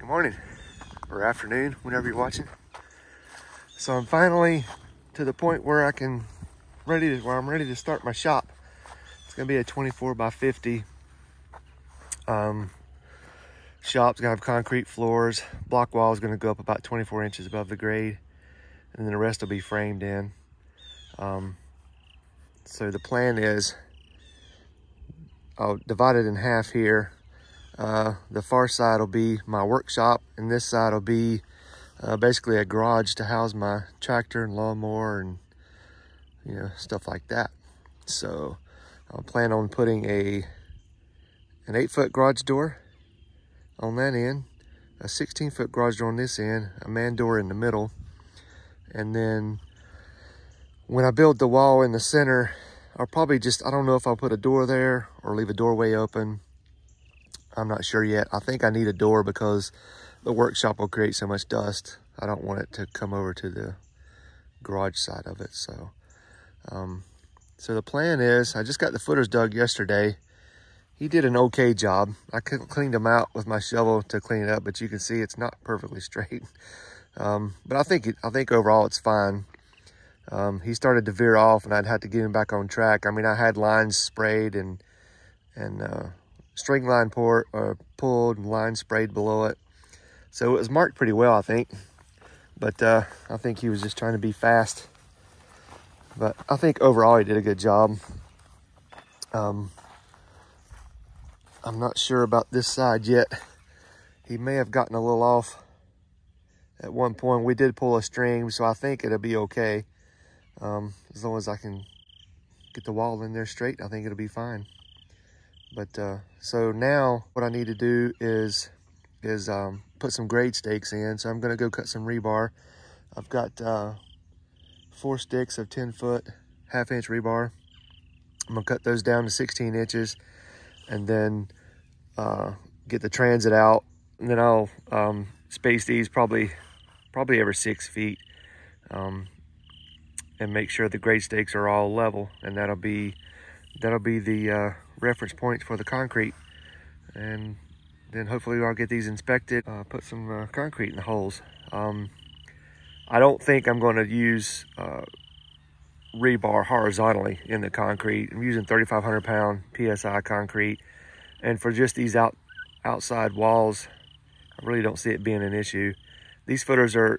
Good morning, or afternoon, whenever you're watching. So I'm finally to the point where I'm ready to start my shop. It's gonna be a 24 by 50 shop. It's gonna have concrete floors. Block wall is gonna go up about 24 inches above the grade, and then the rest will be framed in. So the plan is I'll divide it in half here. The far side will be my workshop, and this side will be basically a garage to house my tractor and lawnmower and stuff like that. So I plan on putting an 8-foot garage door on that end, a 16-foot garage door on this end, a man door in the middle, and then when I build the wall in the center, I'll probably I don't know if I'll put a door there or leave a doorway open. I'm not sure yet. I think I need a door because the workshop will create so much dust. I don't want it to come over to the garage side of it. So the plan is, I just got the footers dug yesterday. He did an okay job. I cleaned them out with my shovel to clean it up, but you can see it's not perfectly straight. But I think overall it's fine. He started to veer off, and I'd have to get him back on track. I mean, I had lines sprayed and string line pulled and line sprayed below it. So it was marked pretty well, I think. But I think he was just trying to be fast. But I think overall he did a good job. I'm not sure about this side yet. He may have gotten a little off at one point. We did pull a string, so I think it'll be okay. As long as I can get the wall in there straight, I think it'll be fine. But so now what I need to do is put some grade stakes in. So I'm gonna go cut some rebar. I've got 4 sticks of 10-foot, 1/2-inch rebar. I'm gonna cut those down to 16 inches and then get the transit out. And then I'll space these probably every 6 feet and make sure the grade stakes are all level. And that'll be the reference points for the concrete. And then hopefully I'll get these inspected, put some concrete in the holes. I don't think I'm going to use rebar horizontally in the concrete. I'm using 3,500 pound PSI concrete. And for just these outside walls, I really don't see it being an issue. These footers are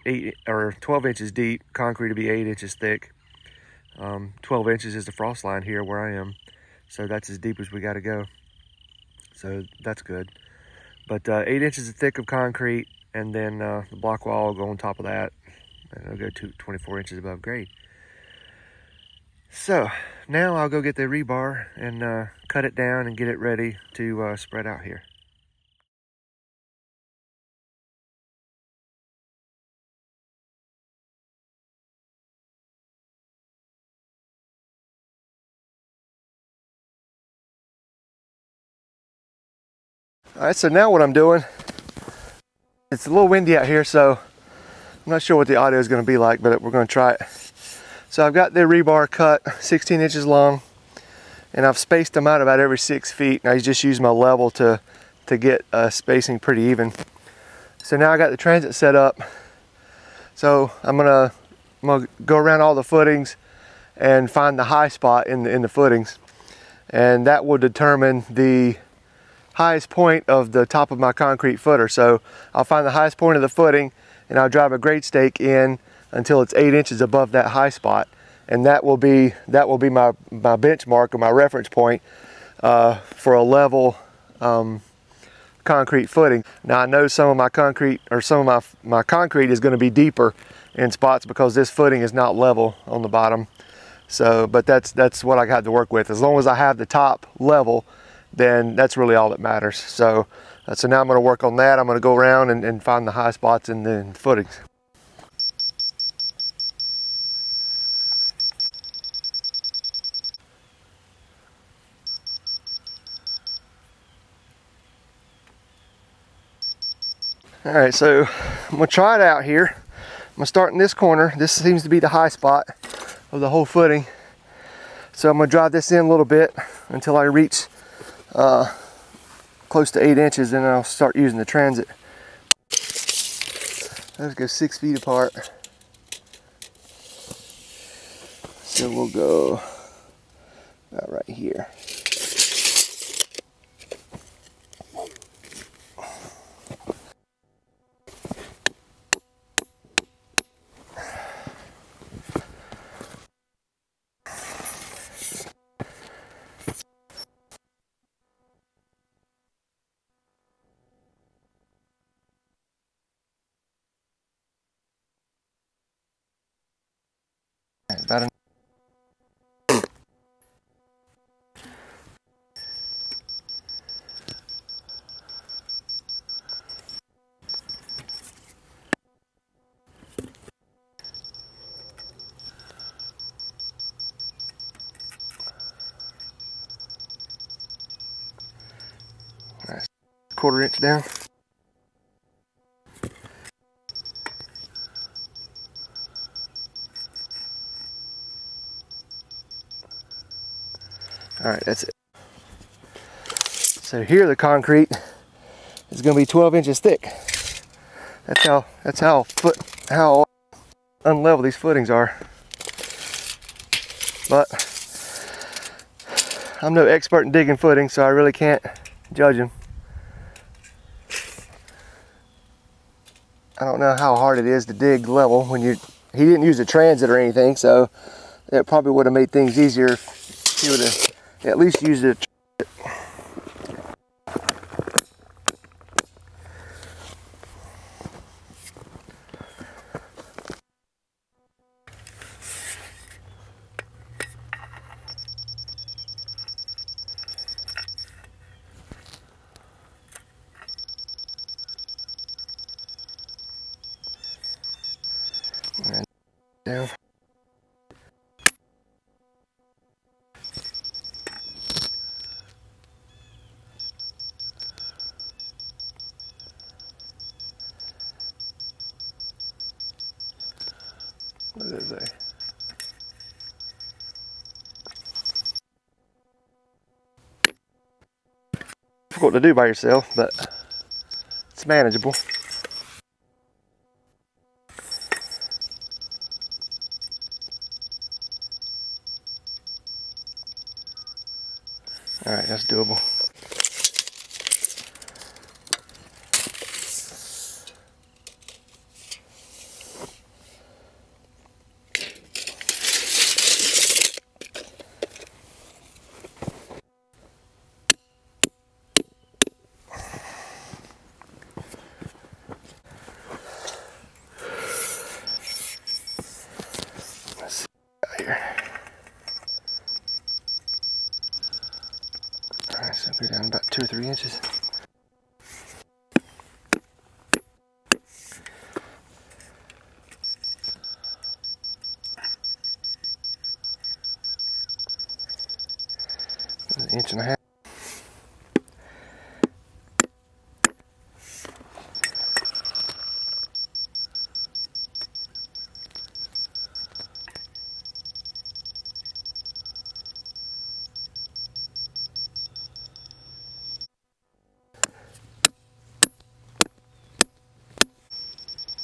12 inches deep. Concrete will be 8 inches thick. 12 inches is the frost line here where I am. So that's as deep as we got to go. So that's good. But 8 inches thick of concrete, and then the block wall will go on top of that. And it'll go to 24 inches above grade. So now I'll go get the rebar and cut it down and get it ready to spread out here. All right, so now what I'm doing, it's a little windy out here, so I'm not sure what the audio is going to be like, but we're going to try it. So I've got the rebar cut 16 inches long, and I've spaced them out about every 6 feet. And I just use my level to get spacing pretty even. So now I got the transit set up. So I'm gonna go around all the footings and find the high spot in the footings, and that will determine the highest point of the top of my concrete footer. So I'll find the highest point of the footing, and I'll drive a grade stake in until it's 8 inches above that high spot, and that will be my benchmark or my reference point for a level concrete footing. Now I know some of my concrete is going to be deeper in spots because this footing is not level on the bottom. So, but that's what I got to work with. As long as I have the top level, then that's really all that matters. So now I'm going to work on that. I'm going to go around and find the high spots in the footings. All right, so I'm going to try it out here. I'm going to start in this corner. This seems to be the high spot of the whole footing. So I'm going to drive this in a little bit until I reach close to 8 inches, and I'll start using the transit. Let's go 6 feet apart. So we'll go about right here. About an nice. 1/4 inch down. All right, that's it. So here the concrete is going to be 12 inches thick. That's how unlevel these footings are. But I'm no expert in digging footings, so I really can't judge them. I don't know how hard it is to dig level when he didn't use a transit or anything, so it probably would have made things easier if he would have at least used it. And down. What is it? Difficult to do by yourself, but it's manageable. All right, that's doable. Let's see here. All right, so go down about 2 or 3 inches. An inch and a half.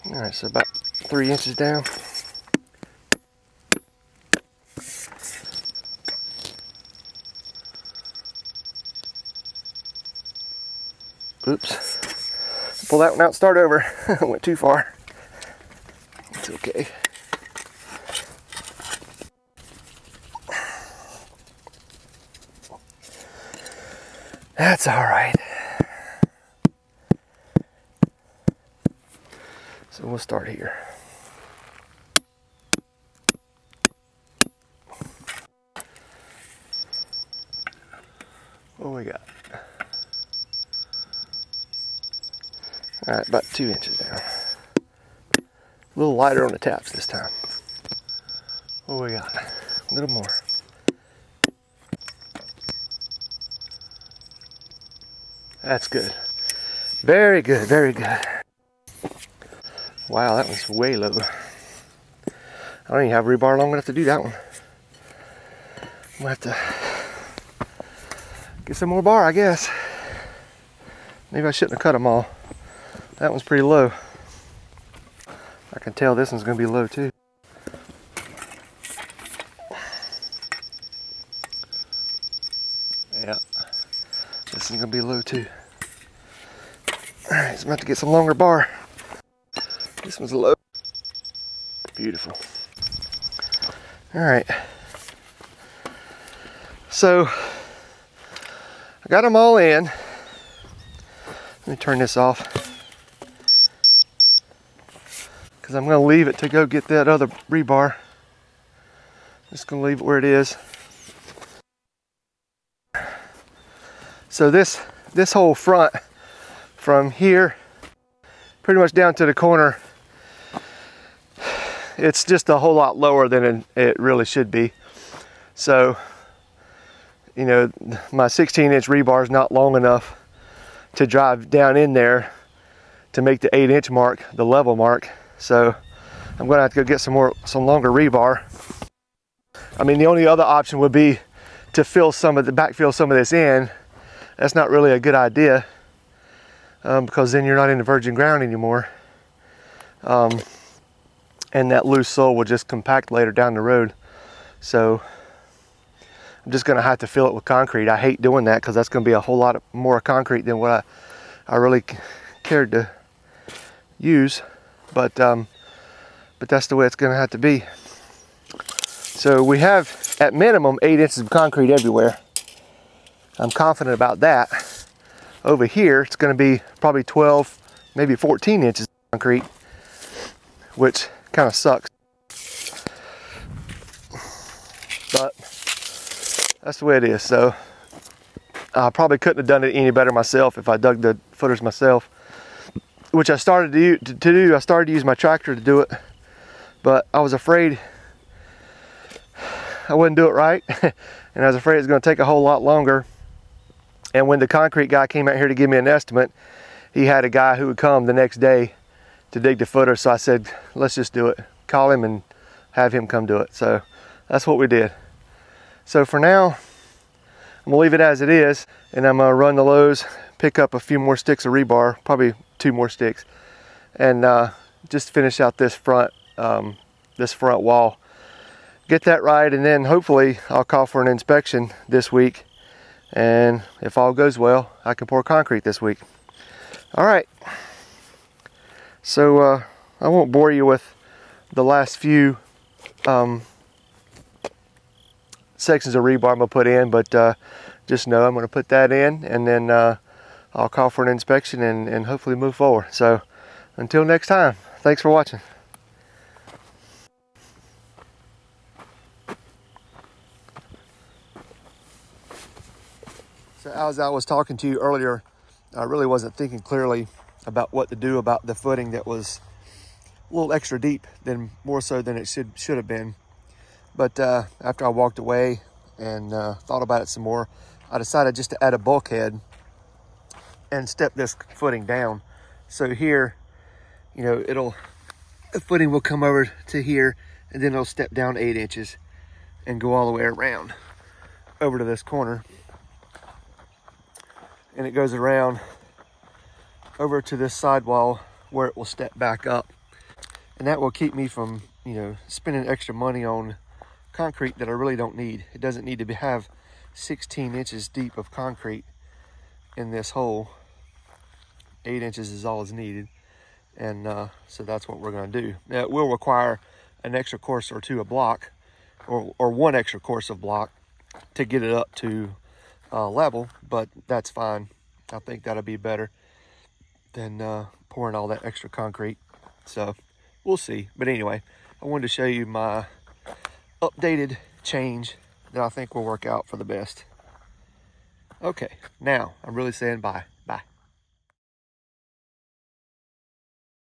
All right, so about 3 inches down. Oops. Pull that one out, start over. I went too far. It's okay. That's all right. So we'll start here. What we got? All right, about 2 inches down. A little lighter on the taps this time. What we got? A little more. That's good. Very good, very good. Wow, that was way low. I don't even have rebar long enough to do that one. I'm gonna have to get some more bar, I guess. Maybe I shouldn't have cut them all. That one's pretty low. I can tell this one's gonna be low too. Yeah, this one's gonna be low too. All right, so I'm about to get some longer bar. This one's low. Beautiful. All right. So I got them all in. Let me turn this off, because I'm going to leave it to go get that other rebar. Just going to leave it where it is. So this whole front, from here pretty much down to the corner, it's just a whole lot lower than it really should be. So, you know, my 16-inch rebar is not long enough to drive down in there to make the 8-inch mark, the level mark. So I'm gonna have to go get some longer rebar. I mean, the only other option would be to backfill some of this in. That's not really a good idea, because then you're not in the virgin ground anymore. And that loose soil will just compact later down the road. So I'm just gonna have to fill it with concrete. I hate doing that, because that's gonna be a whole lot more concrete than what I really cared to use. But that's the way it's gonna have to be. So we have, at minimum, 8 inches of concrete everywhere. I'm confident about that. Over here, it's gonna be probably 12, maybe 14 inches of concrete, which kind of sucks. But that's the way it is. So I probably couldn't have done it any better myself if I dug the footers myself, which I started to do. I started to use my tractor to do it, but I was afraid I wouldn't do it right, and I was afraid it was going to take a whole lot longer. And when the concrete guy came out here to give me an estimate, he had a guy who would come the next day to dig the footer. So I said, let's just do it. Call him and have him come do it. So that's what we did. So for now, I'm gonna leave it as it is, and I'm gonna run the lows, pick up a few more sticks of rebar, probably 2 more sticks, and just finish out this front wall. Get that right, and then hopefully I'll call for an inspection this week, and if all goes well, I can pour concrete this week. All right. So I won't bore you with the last few sections of rebar I'm gonna put in, but just know I'm gonna put that in, and then I'll call for an inspection and hopefully move forward. So until next time, thanks for watching. So as I was talking to you earlier, I really wasn't thinking clearly about what to do about the footing that was a little extra deep, more so than it should have been. But after I walked away and thought about it some more, I decided just to add a bulkhead and step this footing down. So here, you know, the footing will come over to here, and then it'll step down 8 inches and go all the way around over to this corner. And it goes around over to this sidewall where it will step back up. And that will keep me from, you know, spending extra money on concrete that I really don't need. It doesn't need to have 16 inches deep of concrete in this hole. 8 inches is all is needed. And so that's what we're going to do. Now, it will require an extra course or two of block, or one extra course of block to get it up to level, but that's fine. I think that'll be better than pouring all that extra concrete. So we'll see. But anyway, I wanted to show you my updated change that I think will work out for the best. Okay, now I'm really saying bye.